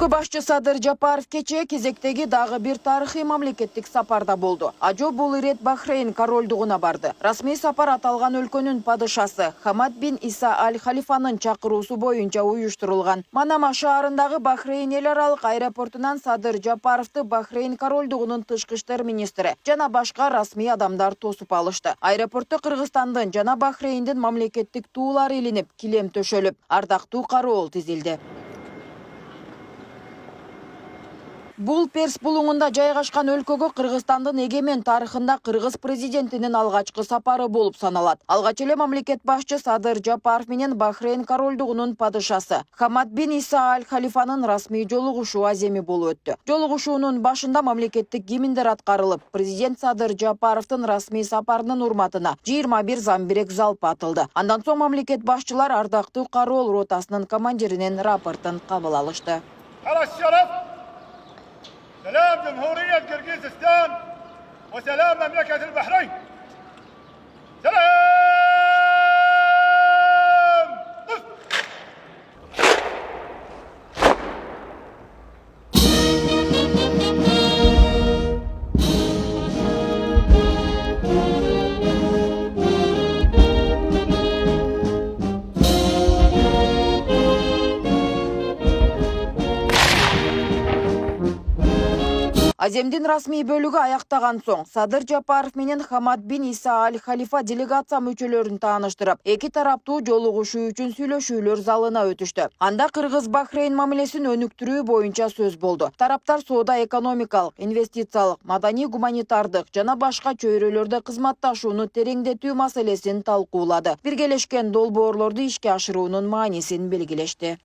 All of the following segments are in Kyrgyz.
Өлкө башчы Садыр Жапаров кече кезектеги дагы бир тарыхый мамлекеттик сапарда болду. Ажо бул ирет Бахрейн королдугуна барды. Расмий сапар аталган өлкөнүн падышасы Хамад бин Иса аль-Халифанын чакыруусу боюнча уюштурулган. Манама шаарындагы Бахрейн эл аралык аэропортунан Садыр Жапаровду Бахрейн королдугунун тышкы иштер министри жана башка расмий адамдар тосуп алышты. Аэропортто Кыргызстандын жана Бахрейндин мамлекеттик туулары илинип, килем төшөлүп, ардактуу кароол тизилди. Бул Перс булуңунда жайгашкан өлкөгө Кыргызстандын эгемен тарыхында кыргыз президентинин алгачкы сапары болуп саналат. Алгач эле мамлекет башчы Садыр Жапаров менен Бахрейн королдугунун падышасы Хамад бин Иса аль-Халифанын расмий жолугушуу аземи болуп өттү. Жолугушуунун башында мамлекеттик гимндер аткарылып, президент Садыр Жапаровдун расмий сапарынын урматына 21 замбирек залпы атылды. Андан соң мамлекет башчылар ардактуу кароол ротасынын командиринин рапортун кабыл алышты. سلام جمهورية كرغيزستان وسلام مملكة البحرين. سلام. Аземдин расмий бөлүгү аяктаган соң Садыр Жапаров менен Хамад бин Иса аль-Халифа делегация мүчөлөрүн тааныштырып, эки тараптуу жолугушуу үчүн сүйлөшүүлөр залына өтүштү. Анда Кыргыз-Бахрейн мамилесин өнүктүрүү боюнча сөз болду. Тараптар соода экономикалык, инвестициялык, маданий гуманитардык жана башка чөйрөлөрдө кызматташууну тереңдетүү маселесин талкуулады. Биргелешкен долбоорлорду ишке ашыруунун маанисин белгилешти.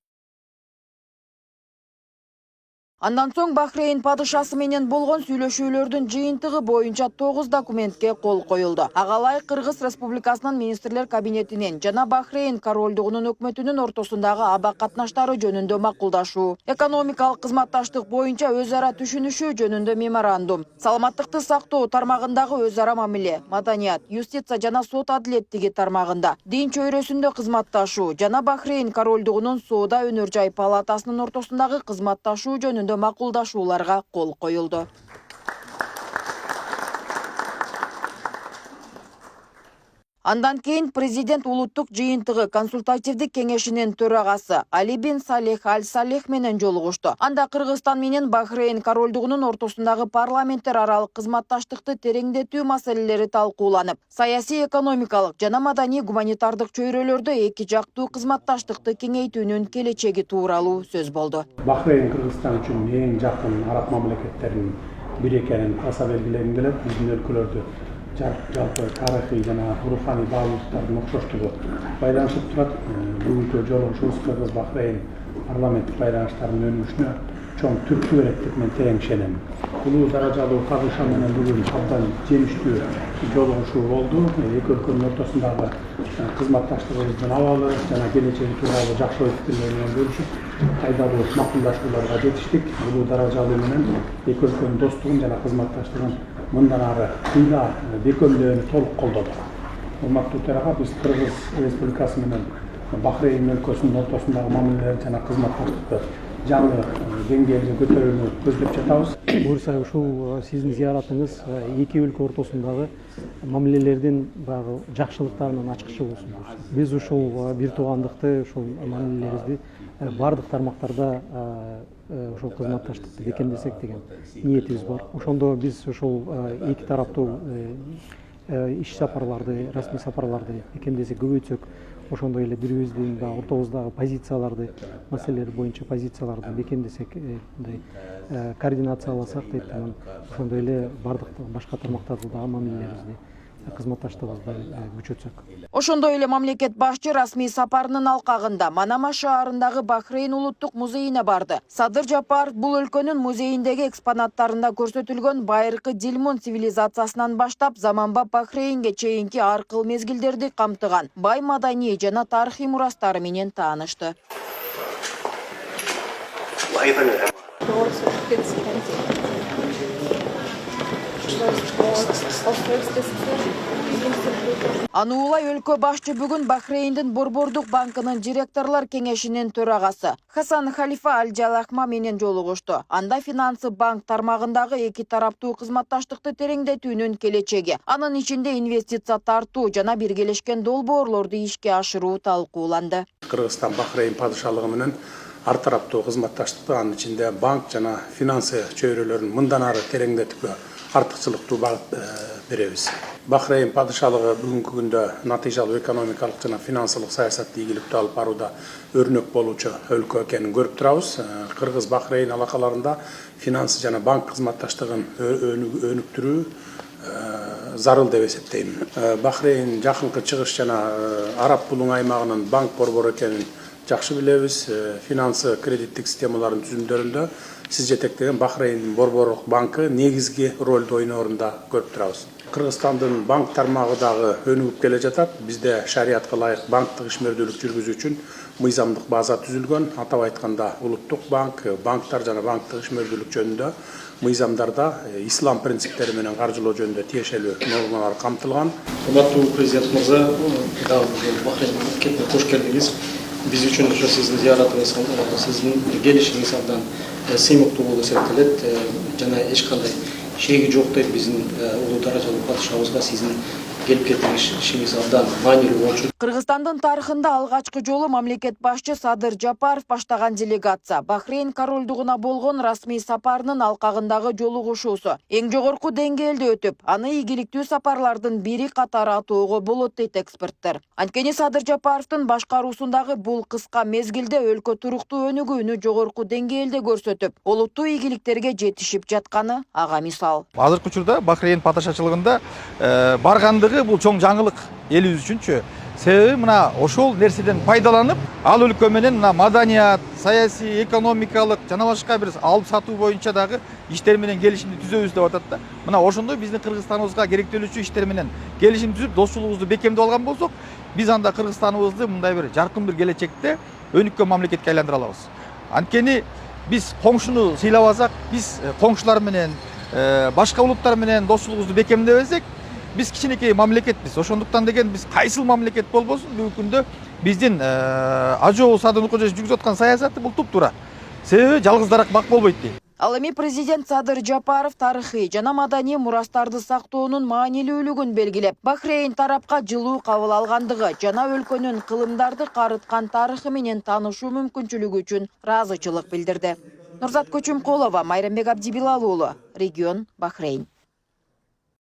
Андан соң Бахрейн падышасы менен болгон сүйлөшүүлөрдүн жыйынтыгы боюнча 9 документке кол коюлду. Агалай Кыргыз Республикасынын министрлер кабинетинен жана Бахрейн королдугунун өкмөтүнүн ортосундагы аба катнаштары жөнүндө макулдашуу, экономикалык кызматташтык боюнча өз ара түшүнүшүү жөнүндө меморандум, саламаттыкты сактоо тармагындагы өз ара мамиле, маданият, юстиция жана сот адилеттиги тармагында, дин чөйрөсүндө кызматташуу жана Бахрейн королдугунун соода өнөр жай палатасынын ортосундагы кызматташуу жөнүндө макулдашууларга кол коюлду. Андан кийин президент улуттук жыйынтыгы консультативдик кеңешинин төрагасы Али бин Салех аль-Салех менен жолугушту. Анда Кыргызстан менен Бахрейн королдугунун ортосундагы парламенттер аралык кызматташтыкты тереңдетүү маселелери талкууланып, саясий, экономикалык жана маданий гуманитардык чөйрөлөрдө эки жактуу кызматташтыкты кеңейтүүнүн келечеги тууралуу сөз болду. Бахрейн Кыргызстан үчүн эң жакын араб мамлекеттеринин бири экенин аса белгилегим келет. Биздин өлкөлөрдө жалпы тарыхый жана руханий баалуулуктардын окшоштугу байланышып турат. Бүгүнкү жолугушуубуз Кыргыз Бахрейн парламенттик байланыштарынын өнүгүшүнө чоң түрткү берет деп мен терең ишенем. Улуу даражалуу падыша менен бүгүн абдан жемиштүү жолугушуу болду. Эки өлкөнүн ортосундагы кызматташтыгыбыздын абалы жана келечеги тууралуу жакшы ой пикирлер менен бөлүшүп, пайдалуу макулдашууларга жетиштик. Улуу даражалуу менен эки өлкөнүн достугун жана кызматташтыгын мындан ары кыйла бекемдөөнү толук колдодук. Урматтуу төрага, биз Кыргыз Республикасы менен Бахрейн өлкөсүнүн ортосундагы мамилелер жана кызматташтыкты жаңы деңгээлге көтөрүүнү көздөп жатабыз. Буюрса ушул сиздин зыяратыңыз эки өлкө ортосундагы мамилелердин баягы жакшылыктарынын ачкычы болсун. Биз ушул бир туугандыкты, ушул мамилелерибизди бардык тармактарда ошол кызматташтыкты бекемдесек деген ниетибиз бар. Ошондо биз ушул эки тараптуу иш сапарларды, расмий сапарларды бекемдесек, көбөйтсөк, ошондой эле бирибиздин ортобуздагы позицияларды, маселелер боюнча позицияларды бекемдесек, координацияласак дейт, ошондой эле бардык башка тармактардагы мамилелерибизди, кызматташтыгыбызды күчөтсөк. Ошондой эле мамлекет башчы расмий сапарынын алкагында Манама шаарындагы Бахрейн улуттук музейине барды. Садыр Жапаров бул өлкөнүн музейиндеги экспонаттарында көрсөтүлгөн байыркы Дилмун цивилизациясынан баштап заманбап Бахрейнге чейинки ар кыл мезгилдерди камтыган бай маданий жана тарыхый мурастары менен таанышты. Аны улай өлкө башчы бүгүн Бахрейндин Борбордук банкынын директорлор кеңешинин төрагасы Хасан Халифа Аль-Джалахма менен жолугушту. Анда финансы банк тармагындагы эки тараптуу кызматташтыкты тереңдетүүнүн келечеги, анын ичинде инвестиция тартуу жана биргелешкен долбоорлорду ишке ашыруу талкууланды. Кыргызстан Бахрейн падышалыгы менен ар тараптуу кызматташтыкты, анын ичинде банк жана финансы чөйрөлөрүн мындан ары тереңдетүүгө артыкчылыктуу багыт беребиз. Бахрейн падышалыгы бүгүнкү күндө натыйжалуу экономикалык жана финансылык саясатты ийгиликтүү алып барууда өрнөк болуучу өлкө экенин көрүп турабыз. Кыргыз Бахрейн алакаларында финансы жана банк кызматташтыгын өнүктүрүү зарыл деп эсептейм. Бахрейн жакынкы чыгыш жана Араб булуң аймагынын банк борбору экенин жакшы билебиз. Финансы кредиттик системалардын түзүмдөрүндө сиз жетектеген Бахрейн борборлук банкы негизги ролду ойноорун да көрүп турабыз. Кыргызстандын банк тармагы дагы өнүгүп келе жатат. Бизде шариятка ылайык банктык ишмердүүлүк жүргүзүү үчүн мыйзамдык база түзүлгөн. Атап айтканда улуттук банк, банктар жана банктык ишмердүүлүк жөнүндө мыйзамдарда ислам принциптери менен каржылоо жөнүндө тиешелүү нормалар камтылган. Урматтуу президент мырза, дагы Бахрейнге кош келдиңиз. Биз үчүн ошо сиздин зыяратыңыз, сиздин келишиңиз абдан сыймыктуу болуп эсептелет жана эч кандай шеги жок деп биздин улуу даражалуу падышабызга сиздин келип кетишиңиз абдан маанилүү болчу. Кыргызстандын тарыхында алгачкы жолу мамлекет башчы Садыр Жапаров баштаган делегация Бахрейн королдугуна болгон расмий сапарынын алкагындагы жолугушуусу эң жогорку деңгээлде өтүп, аны ийгиликтүү сапарлардын бири катары атоого болот дейт эксперттер. Анткени Садыр Жапаровдун башкаруусундагы бул кыска мезгилде өлкө туруктуу өнүгүүнү жогорку деңгээлде көрсөтүп, олуттуу ийгиликтерге жетишип жатканы ага мисал. Азыркы учурда Бахрейн падышачылыгында баргандыгы бул чоң жаңылык элибиз үчүнчү. Себеби мына ошол нерседен пайдаланып, ал өлкө менен мына маданият, саясий, экономикалык жана башка бир алып сатуу боюнча дагы иштер менен келишимди түзөбүз деп атат да. Мына ошондой биздин Кыргызстаныбызга керектелүүчү иштер менен келишим түзүп, достчулугубузду бекемдеп алган болсок, биз анда Кыргызстаныбызды мындай бир жаркын бир келечекте өнүккөн мамлекетке айландыра алабыз. Анткени биз коңшуну сыйлабасак, биз коңшулар менен, башка улуттар менен достчулугубузду бекемдебесек, биз кичинекей мамлекетпиз. Ошондуктан деген биз кайсыл мамлекет болбосун бүгүнкү күндө биздин Ажоо Садыр-Нуркожоевич жүргүзүп аткан саясаты бул туптуура. Себеби жалгыз дарак бак болбойт дейт. Ал эми президент Садыр Жапаров тарыхый жана маданий мурастарды сактоонун маанилүүлүгүн белгилеп, Бахрейн тарапка жылуу кабыл алгандыгы жана өлкөнүн кылымдарды карыткан тарыхы менен таанышуу мүмкүнчүлүгү үчүн ыраазычылык билдирди. Нурзат Көчүмкулова, Майрамбек Абдибилал уулу, Регион, Бахрейн.